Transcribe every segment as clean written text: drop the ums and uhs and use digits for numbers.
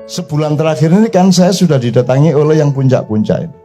sebulan terakhir ini kan saya sudah didatangi oleh yang puncak-puncak ini.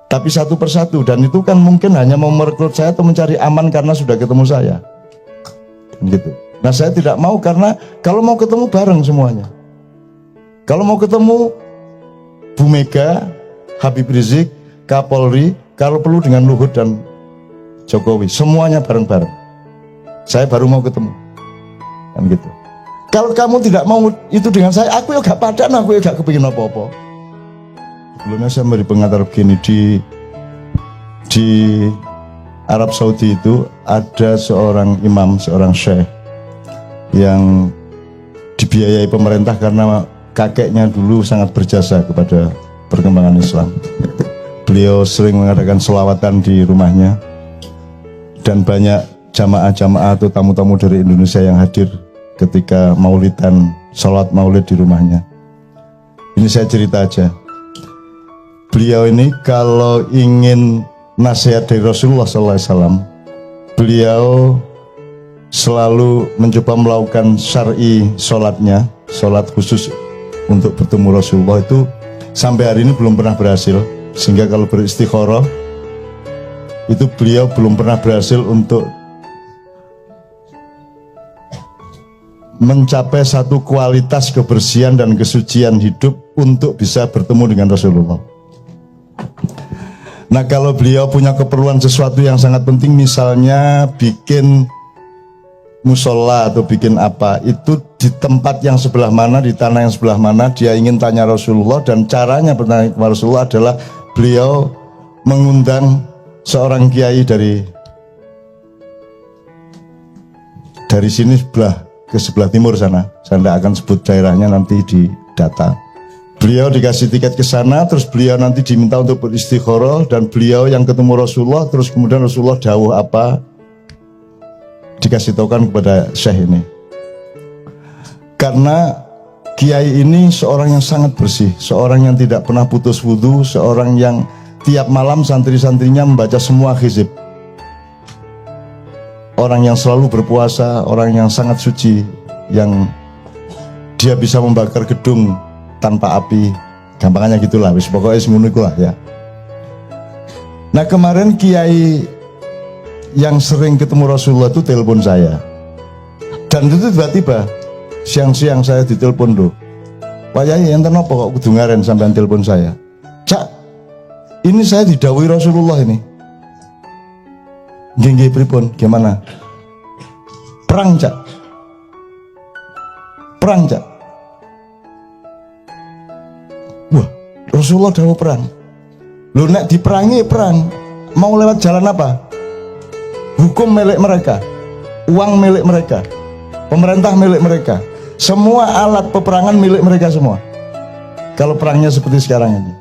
Tapi satu persatu, dan itu kan mungkin hanya mau merekrut saya atau mencari aman karena sudah ketemu saya. Gitu. Nah saya tidak mau, karena kalau mau ketemu bareng semuanya. Kalau mau ketemu Bu Mega, Habib Rizik, Kapolri, kalau perlu dengan Luhut dan Jokowi, semuanya bareng-bareng. Saya baru mau ketemu. Kan gitu. Kalau kamu tidak mau itu dengan saya, aku ya gak padan, aku ya gak kepingin apa-apa. Sebelumnya saya beri pengantar begini, di Arab Saudi itu ada seorang imam, seorang syekh yang dibiayai pemerintah karena kakeknya dulu sangat berjasa kepada perkembangan Islam. Beliau sering mengadakan selawatan di rumahnya, dan banyak jamaah-jamaah atau tamu-tamu dari Indonesia yang hadir ketika maulidan, sholat maulid di rumahnya. Ini saya cerita aja. Beliau ini kalau ingin nasihat dari Rasulullah SAW, beliau selalu mencoba melakukan syar'i sholatnya, sholat khusus untuk bertemu Rasulullah itu sampai hari ini belum pernah berhasil. Sehingga kalau beristikharah itu beliau belum pernah berhasil untuk mencapai satu kualitas kebersihan dan kesucian hidup untuk bisa bertemu dengan Rasulullah. Nah kalau beliau punya keperluan sesuatu yang sangat penting, misalnya bikin musola atau bikin apa, itu di tempat yang sebelah mana, di tanah yang sebelah mana, dia ingin tanya Rasulullah, dan caranya bertanya kepada Rasulullah adalah beliau mengundang seorang kiai dari sini ke sebelah timur sana. Saya tidak akan sebut daerahnya, nanti di data. Beliau dikasih tiket ke sana, terus beliau nanti diminta untuk beristikharah, dan beliau yang ketemu Rasulullah, terus kemudian Rasulullah dawuh apa, dikasih tahukan kepada syekh ini. Karena kiai ini seorang yang sangat bersih, seorang yang tidak pernah putus wudhu, seorang yang tiap malam santri-santrinya membaca semua hizib, orang yang selalu berpuasa, orang yang sangat suci, yang dia bisa membakar gedung tanpa api, gampangannya gitulah, wis pokoknya semuanya itulah ya. Nah kemarin kiai yang sering ketemu Rasulullah itu telepon saya, dan itu tiba-tiba siang-siang saya ditelepon, loh Pak Yai enten apa kok kudu ngaren sampean telepon saya? Cak, ini saya didhawuhi Rasulullah ini. Nggih pripun, gimana? Perang Cak, perang Cak. Wah, Rasulullah dawuh perang. Lu nek diperangi perang, mau lewat jalan apa? Hukum milik mereka, uang milik mereka, pemerintah milik mereka, semua alat peperangan milik mereka semua. Kalau perangnya seperti sekarang ini,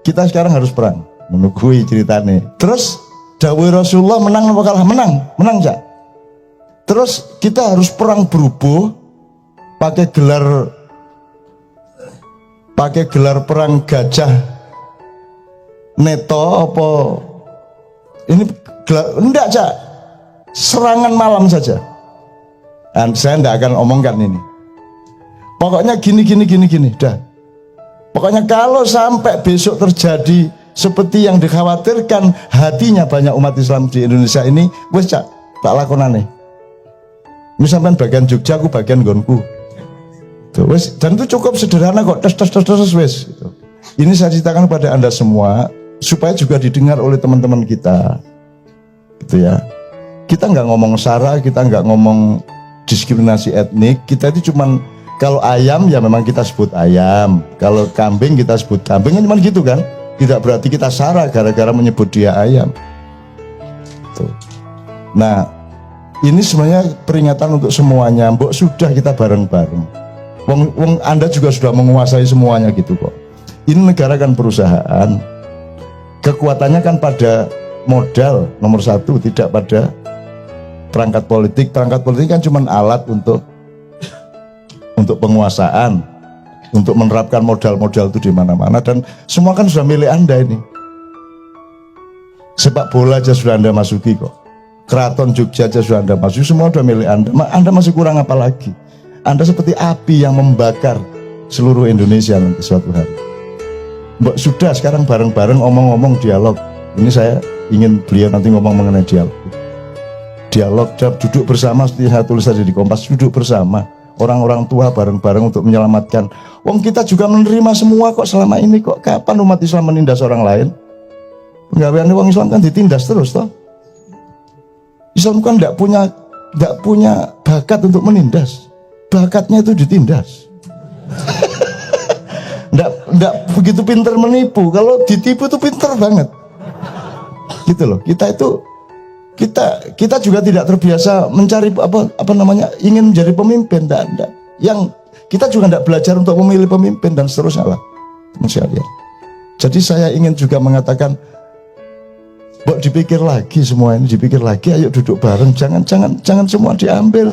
kita sekarang harus perang, menunggu ceritanya. Terus dawuh Rasulullah menang apa kalah? Menang Cak. Terus kita harus perang berubuh, pakai gelar perang gajah neto apa ini gelar, enggak Cak, serangan malam saja. Dan saya enggak akan omongkan ini, pokoknya gini dah. Pokoknya kalau sampai besok terjadi seperti yang dikhawatirkan hatinya banyak umat Islam di Indonesia ini, wes Cak, tak lakonane. Misalkan bagian Jogja, aku bagian gonku. Wes, dan itu cukup sederhana kok, tes wes. Ini saya ceritakan kepada Anda semua supaya juga didengar oleh teman-teman kita, gitu ya. Kita nggak ngomong sara, kita nggak ngomong diskriminasi etnik. Kita itu cuman, kalau ayam ya memang kita sebut ayam, kalau kambing kita sebut kambing, kan cuman gitu kan. Tidak berarti kita sara gara-gara menyebut dia ayam. Tuh. Nah, ini sebenarnya peringatan untuk semuanya. Mbok sudah kita bareng-bareng. Wong Anda juga sudah menguasai semuanya gitu kok. Ini negara kan perusahaan, kekuatannya kan pada modal nomor satu, tidak pada perangkat politik. Perangkat politik kan cuma alat untuk penguasaan, untuk menerapkan modal-modal itu di mana-mana, dan semua kan sudah milik Anda ini. Sepak bola aja sudah Anda masuki kok, Keraton Jogja aja sudah Anda masuki, semua sudah milik Anda. Anda masih kurang apa lagi? Anda seperti api yang membakar seluruh Indonesia nanti suatu hari. Mbak sudah sekarang bareng-bareng omong-omong dialog. Ini saya ingin beliau nanti ngomong mengenai dialog. Dialog, duduk bersama seperti saya tulis tadi di Kompas, duduk bersama orang-orang tua bareng-bareng untuk menyelamatkan. Wong kita juga menerima semua kok selama ini, kok kapan umat Islam menindas orang lain? Penggawean wong Islam kan ditindas terus toh. Islam kan tidak punya bakat untuk menindas, bakatnya itu ditindas. Nggak begitu pinter menipu, kalau ditipu itu pinter banget. Gitu loh. Kita juga tidak terbiasa mencari ingin menjadi pemimpin, enggak. Yang kita juga tidak belajar untuk memilih pemimpin dan seterusnya lah. Jadi saya ingin juga mengatakan, Bok, dipikir lagi semua ini, dipikir lagi, ayo duduk bareng, jangan semua diambil.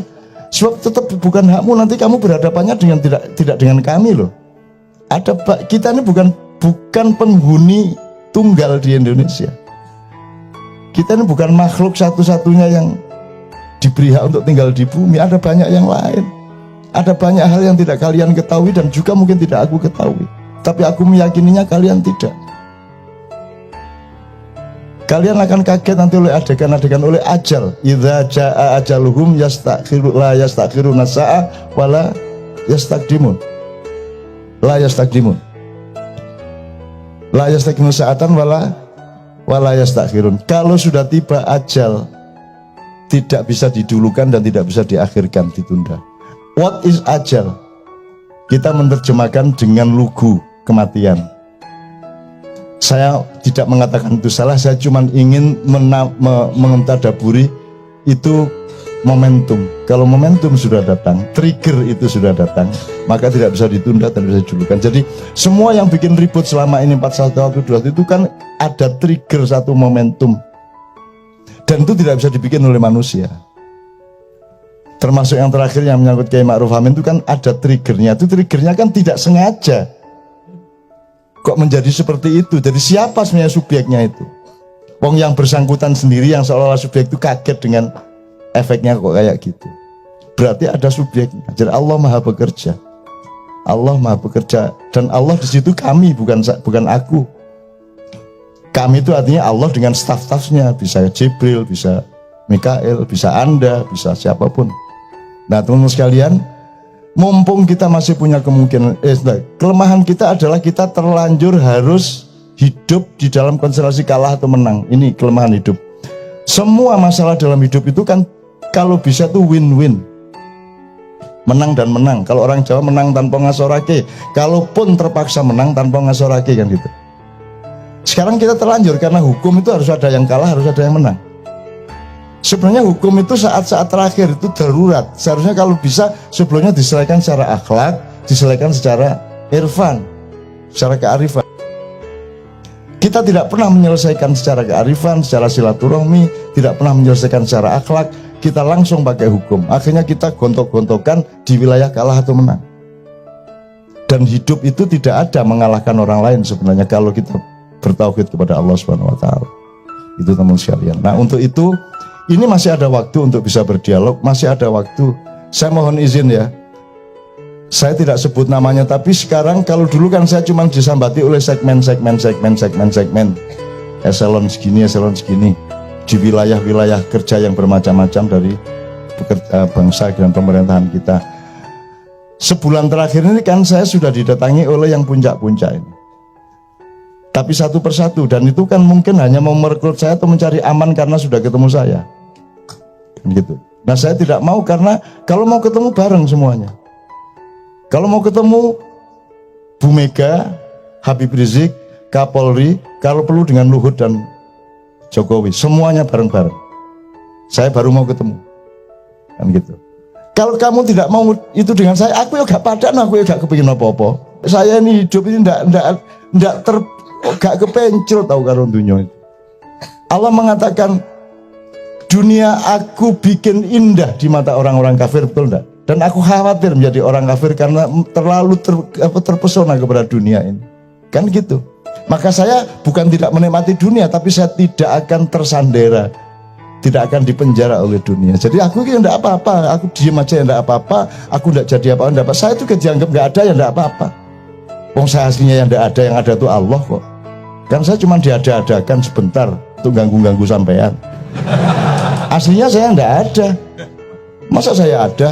Sebab tetap bukan hakmu, nanti kamu berhadapannya dengan tidak dengan kami loh. Kita ini bukan penghuni tunggal di Indonesia. Kita ini bukan makhluk satu-satunya yang diberi hak untuk tinggal di bumi. Ada banyak yang lain. Ada banyak hal yang tidak kalian ketahui dan juga mungkin tidak aku ketahui. Tapi aku meyakininya kalian tidak. Kalian akan kaget nanti oleh adegan-adegan, oleh ajal. Idza jaa ajaluhum la yastakhiruna sa'a wala yastaqdimun. La yastaqdimun. La yastaqdimun sa'atan wala yastakhirun. Kalau sudah tiba ajal, tidak bisa didulukan dan tidak bisa diakhirkan, ditunda. What is ajal? Kita menerjemahkan dengan lugu kematian. Saya tidak mengatakan itu salah, saya cuma ingin mentadaburi itu momentum. Kalau momentum sudah datang, trigger itu sudah datang, maka tidak bisa ditunda dan bisa dijulukan. Jadi semua yang bikin ribut selama ini 4112 itu kan ada trigger satu momentum, dan itu tidak bisa dibikin oleh manusia. Termasuk yang terakhir yang menyangkut Kiai Ma'ruf Amin itu kan ada triggernya. Itu triggernya kan tidak sengaja. Kok menjadi seperti itu? Jadi siapa sebenarnya subjeknya itu? Wong yang bersangkutan sendiri yang seolah-olah subjek itu kaget dengan efeknya kok kayak gitu. Berarti ada subjeknya. Jadi Allah Maha Bekerja. Allah Maha Bekerja, dan Allah di situ kami, bukan aku. Kami itu artinya Allah dengan staf-stafnya, bisa Jibril, bisa Mikael, bisa Anda, bisa siapapun. Nah, teman-teman sekalian, mumpung kita masih punya kemungkinan, kelemahan kita adalah kita terlanjur harus hidup di dalam konstelasi kalah atau menang. Ini kelemahan hidup. Semua masalah dalam hidup itu kan kalau bisa tuh win-win, menang dan menang. Kalau orang Jawa menang tanpa ngasorake, kalaupun terpaksa menang tanpa ngasorake, kan gitu. Sekarang kita terlanjur karena hukum itu harus ada yang kalah, harus ada yang menang. Sebenarnya hukum itu saat-saat terakhir itu darurat. Seharusnya kalau bisa sebelumnya diselesaikan secara akhlak, diselesaikan secara irfan, secara kearifan. Kita tidak pernah menyelesaikan secara kearifan, secara silaturahmi, tidak pernah menyelesaikan secara akhlak. Kita langsung pakai hukum. Akhirnya kita gontok-gontokan di wilayah kalah atau menang. Dan hidup itu tidak ada mengalahkan orang lain sebenarnya kalau kita bertauhid kepada Allah Subhanahu wa taala. Itu teman sekalian. Nah, untuk itu ini masih ada waktu untuk bisa berdialog, masih ada waktu. Saya mohon izin ya, saya tidak sebut namanya, tapi sekarang kalau dulu kan saya cuma disambati oleh segmen, eselon segini, di wilayah-wilayah kerja yang bermacam-macam dari bangsa dan pemerintahan kita. Sebulan terakhir ini kan saya sudah didatangi oleh yang puncak-puncak ini. Tapi satu persatu, dan itu kan mungkin hanya mau merekrut saya atau mencari aman karena sudah ketemu saya. Gitu. Nah, saya tidak mau, karena kalau mau ketemu bareng semuanya. Kalau mau ketemu Bu Mega, Habib Rizik, Kapolri, kalau perlu dengan Luhut dan Jokowi, semuanya bareng-bareng. Saya baru mau ketemu. Kan gitu. Kalau kamu tidak mau itu dengan saya, aku ya gak padan, aku ya gak kepingin apa-apa. Saya ini hidup ini gak kepencil tahu karo dunia itu. Allah mengatakan dunia aku bikin indah di mata orang-orang kafir, betul enggak? Dan aku khawatir menjadi orang kafir karena terlalu terpesona kepada dunia ini. Kan gitu. Maka saya bukan tidak menikmati dunia, tapi saya tidak akan tersandera, tidak akan dipenjara oleh dunia. Jadi aku ini tidak apa-apa, aku diem aja ya tidak apa-apa, aku tidak jadi apa-apa, tidak apa. Saya itu dianggap nggak ada ya tidak apa-apa. Wong saya aslinya yang ada tuh Allah kok. Kan saya cuma diada-adakan sebentar untuk ganggu-ganggu sampean. Aslinya saya tidak ada. Masa saya ada?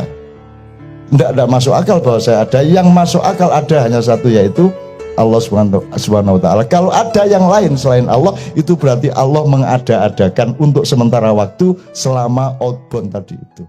Tidak masuk akal bahwa saya ada. Yang masuk akal ada hanya satu, yaitu Allah Subhanahu wa ta'ala. Kalau ada yang lain selain Allah, itu berarti Allah mengada-adakan untuk sementara waktu selama outbound tadi itu.